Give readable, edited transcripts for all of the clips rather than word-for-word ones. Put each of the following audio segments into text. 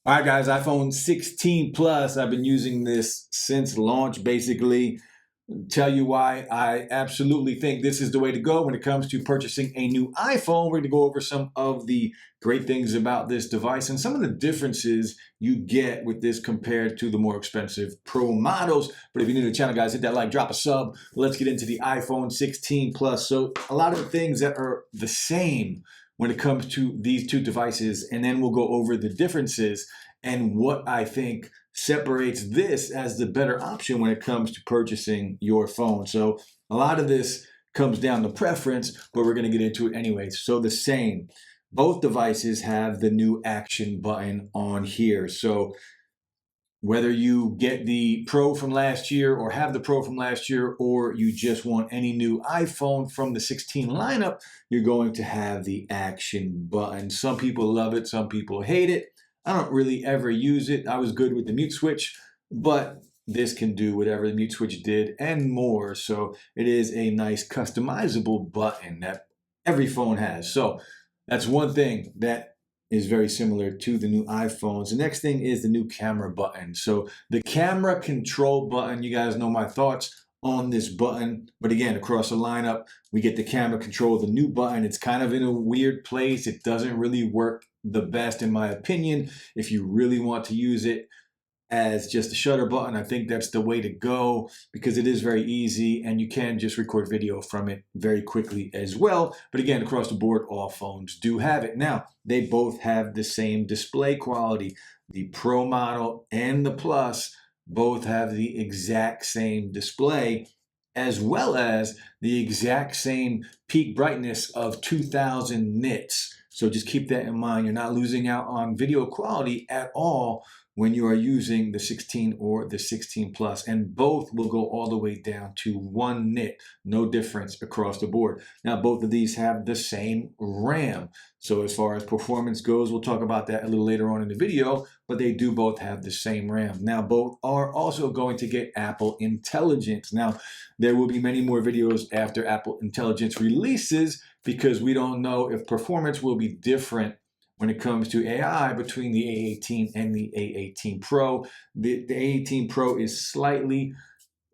All right, guys, iPhone 16 Plus. I've been using this since launch, basically. Tell you why I absolutely think this is the way to go when it comes to purchasing a new iPhone. We're going to go over some of the great things about this device and some of the differences you get with this compared to the more expensive Pro models. But if you're new to the channel, guys, hit that like, drop a sub. Let's get into the iPhone 16 Plus. So a lot of the things that are the same when it comes to these two devices, and then we'll go over the differences and what I think separates this as the better option when it comes to purchasing your phone. So a lot of this comes down to preference, but we're going to get into it anyway. So the same, both devices have the new action button on here. So whether you get the Pro from last year or have the Pro from last year, or you just want any new iPhone from the 16 lineup, you're going to have the action button. Some people love it, some people hate it. I don't really ever use it. I was good with the mute switch, but this can do whatever the mute switch did and more. So it is a nice customizable button that every phone has. So that's one thing that is very similar to the new iPhones. The next thing is the new camera button. So the camera control button, you guys know my thoughts on this button. But again, across the lineup, we get the camera control, the new button. It's kind of in a weird place. It doesn't really work the best in my opinion. If you really want to use it as just a shutter button, I think that's the way to go because it is very easy and you can just record video from it very quickly as well. But again, across the board, all phones do have it. Now, they both have the same display quality. The Pro model and the Plus both have the exact same display, as well as the exact same peak brightness of 2000 nits. So just keep that in mind. You're not losing out on video quality at all when you are using the 16 or the 16 Plus, and both will go all the way down to 1 nit, no difference across the board. Now, both of these have the same RAM. So as far as performance goes, we'll talk about that a little later on in the video, but they do both have the same RAM. Now, both are also going to get Apple Intelligence. Now, there will be many more videos after Apple Intelligence releases because we don't know if performance will be different when it comes to AI between the A18 and the A18 Pro. The A18 Pro is slightly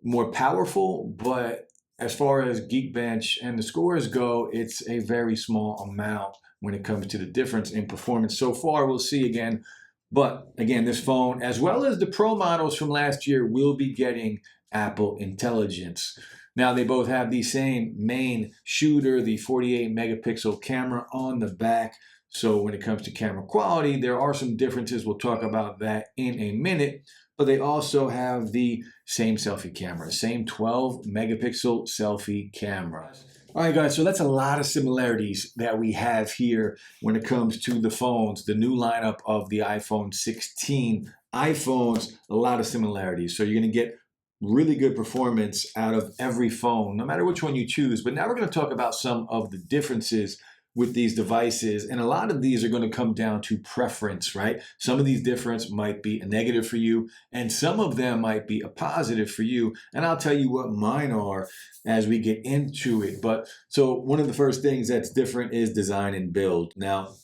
more powerful, but as far as Geekbench and the scores go, it's a very small amount when it comes to the difference in performance. So far, we'll see again. But again, this phone, as well as the Pro models from last year, will be getting Apple Intelligence. Now, they both have the same main shooter, the 48 megapixel camera on the back. So when it comes to camera quality, there are some differences. We'll talk about that in a minute. But they also have the same selfie camera, same 12 megapixel selfie camera. All right, guys, so that's a lot of similarities that we have here when it comes to the phones, the new lineup of the iPhone 16 iPhones, a lot of similarities. So you're going to get really good performance out of every phone, no matter which one you choose. But now we're going to talk about some of the differences with these devices, and a lot of these are going to come down to preference, right? Some of these differences might be a negative for you, and some of them might be a positive for you, and I'll tell you what mine are as we get into it. But so one of the first things that's different is design and build. Now,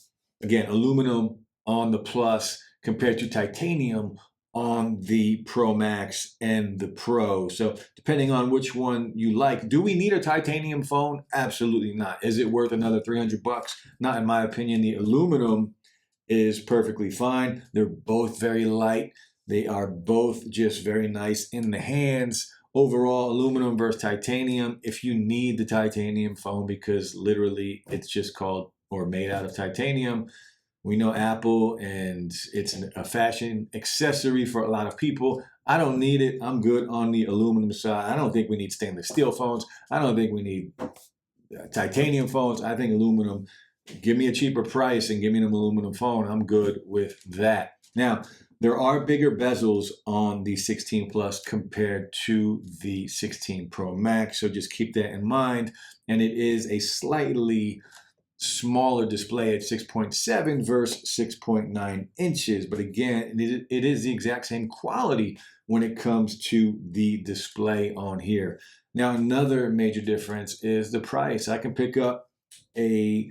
again, aluminum on the Plus compared to titanium on the Pro Max and the Pro. So depending on which one you like, do we need a titanium phone? Absolutely not. Is it worth another 300 bucks? Not in my opinion. The aluminum is perfectly fine. They're both very light. They are both just very nice in the hands. Overall, aluminum versus titanium. If you need the titanium phone because literally it's just called or made out of titanium, we know Apple, and it's a fashion accessory for a lot of people. I don't need it. I'm good on the aluminum side. I don't think we need stainless steel phones. I don't think we need titanium phones. I think aluminum, give me a cheaper price and give me an aluminum phone. I'm good with that. Now, there are bigger bezels on the 16 Plus compared to the 16 Pro Max, so just keep that in mind. And it is a slightly smaller display at 6.7 versus 6.9 inches. But again, it is the exact same quality when it comes to the display on here. Now, another major difference is the price. I can pick up a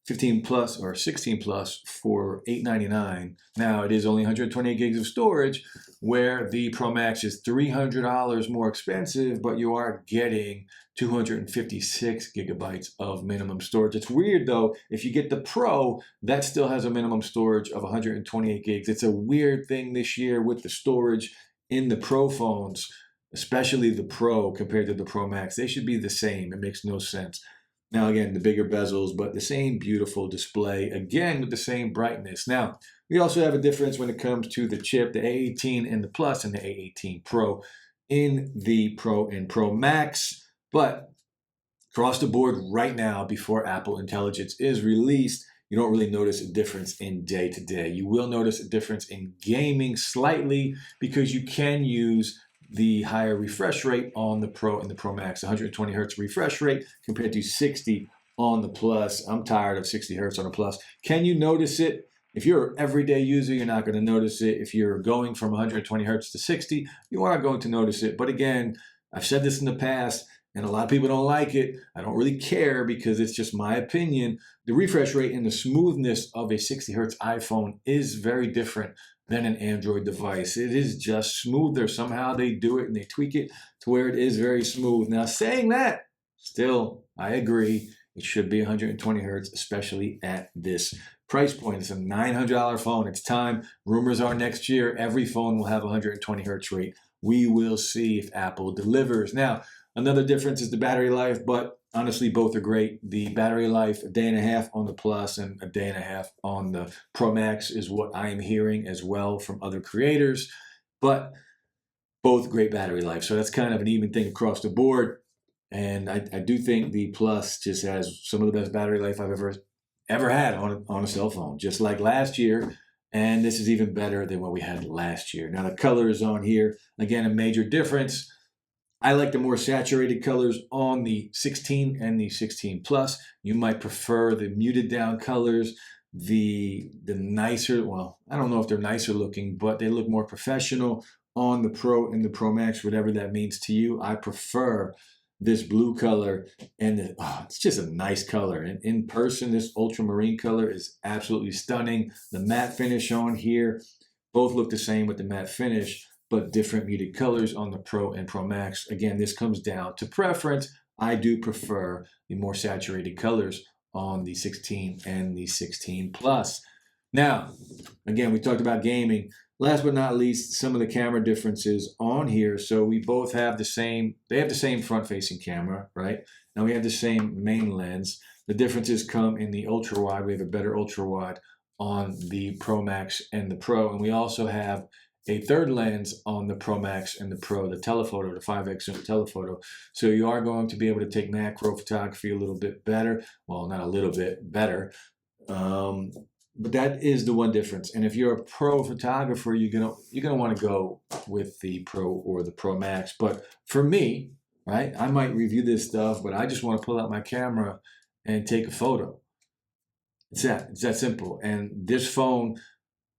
15 plus or 16 plus for $899. Now it is only 128 gigs of storage, where the Pro Max is $300 more expensive, but you are getting 256 gigabytes of minimum storage. It's weird though, if you get the Pro, that still has a minimum storage of 128 gigs. It's a weird thing this year with the storage in the Pro phones, especially the Pro compared to the Pro Max. They should be the same. It makes no sense. Now again, the bigger bezels, but the same beautiful display, again with the same brightness. Now, we also have a difference when it comes to the chip, the A18 and the Plus and the A18 Pro in the Pro and Pro Max. But across the board right now, before Apple Intelligence is released, you don't really notice a difference in day to day. You will notice a difference in gaming slightly because you can use the higher refresh rate on the Pro and the Pro Max, 120 hertz refresh rate compared to 60 on the Plus. I'm tired of 60 hertz on the Plus. Can you notice it? If you're an everyday user, you're not going to notice it. If you're going from 120 hertz to 60, you are going to notice it. But again, I've said this in the past, and a lot of people don't like it. I don't really care because it's just my opinion. The refresh rate and the smoothness of a 60 hertz iPhone is very different than an Android device. It is just smoother. Somehow they do it and they tweak it to where it is very smooth. Now, saying that, still, I agree, it should be 120 hertz, especially at this price point. It's a $900 phone. It's time. Rumors are next year, every phone will have 120 hertz rate. We will see if Apple delivers. Now, another difference is the battery life, but honestly, both are great. The battery life, a day and a half on the Plus and a day and a half on the Pro Max is what I am hearing as well from other creators, but both great battery life. So that's kind of an even thing across the board. And I do think the Plus just has some of the best battery life I've ever had on a cell phone, just like last year. And this is even better than what we had last year. Now the colors on here, again, a major difference. I like the more saturated colors on the 16 and the 16 Plus. You might prefer the muted down colors, the nicer, well, I don't know if they're nicer looking, but they look more professional on the Pro and the Pro Max, whatever that means to you. I prefer this blue color, and it's just a nice color. And in person, this ultramarine color is absolutely stunning. The matte finish on here, both look the same with the matte finish, but different muted colors on the Pro and Pro Max. Again, this comes down to preference. I do prefer the more saturated colors on the 16 and the 16 Plus. Now, again, we talked about gaming. Last but not least, some of the camera differences on here. So we both have the same, they have the same front-facing camera, right? Now we have the same main lens. The differences come in the ultra-wide. We have a better ultra-wide on the Pro Max and the Pro. And we also have a third lens on the Pro Max and the Pro, the telephoto, the 5x zoom telephoto. So you are going to be able to take macro photography a little bit better. Well, not a little bit better. But that is the one difference. And if you're a pro photographer, you're gonna want to go with the Pro or the Pro Max. But for me, right, I might review this stuff, but I just want to pull out my camera and take a photo. It's that simple. And this phone,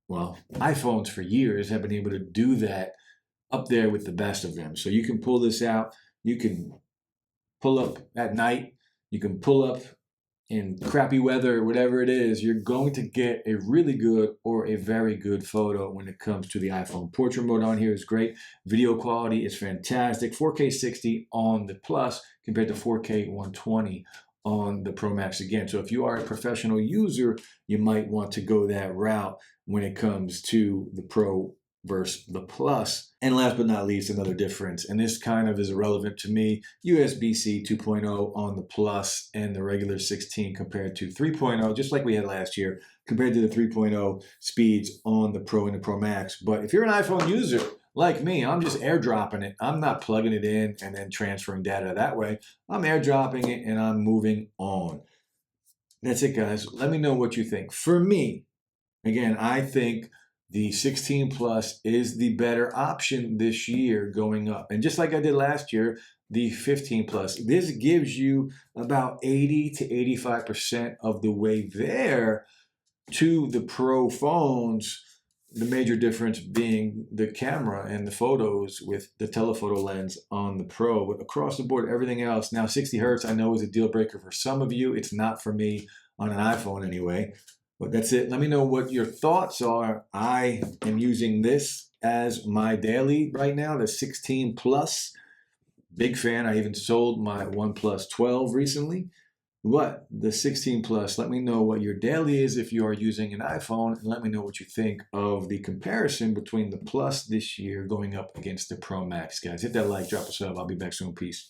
well, iPhones for years have been able to do that up there with the best of them. So you can pull this out, you can pull up at night, you can pull up in crappy weather, whatever it is, you're going to get a really good or a very good photo when it comes to the iPhone. Portrait mode on here is great. Video quality is fantastic. 4K 60 on the Plus compared to 4K 120 on the Pro Max again. So if you are a professional user, you might want to go that route when it comes to the Pro versus the Plus. And last but not least, another difference, and this kind of is irrelevant to me, USB-C 2.0 on the Plus and the regular 16 compared to 3.0, just like we had last year, compared to the 3.0 speeds on the Pro and the Pro Max. But if you're an iPhone user, like me, I'm just airdropping it. I'm not plugging it in and then transferring data that way. I'm airdropping it and I'm moving on. That's it, guys. Let me know what you think. For me, again, I think the 16 Plus is the better option this year going up. And just like I did last year, the 15 Plus, this gives you about 80 to 85% of the way there to the Pro phones. The major difference being the camera and the photos with the telephoto lens on the Pro. But across the board, everything else. Now, 60 hertz I know is a deal breaker for some of you. It's not for me. on an iPhone anyway. But that's it. Let me know what your thoughts are. I am using this as my daily right now, the 16 Plus. Big fan. I even sold my OnePlus 12 recently. But the 16 Plus, let me know what your daily is if you are using an iPhone, and let me know what you think of the comparison between the Plus this year going up against the Pro Max, guys. Hit that like, drop a sub. I'll be back soon. Peace.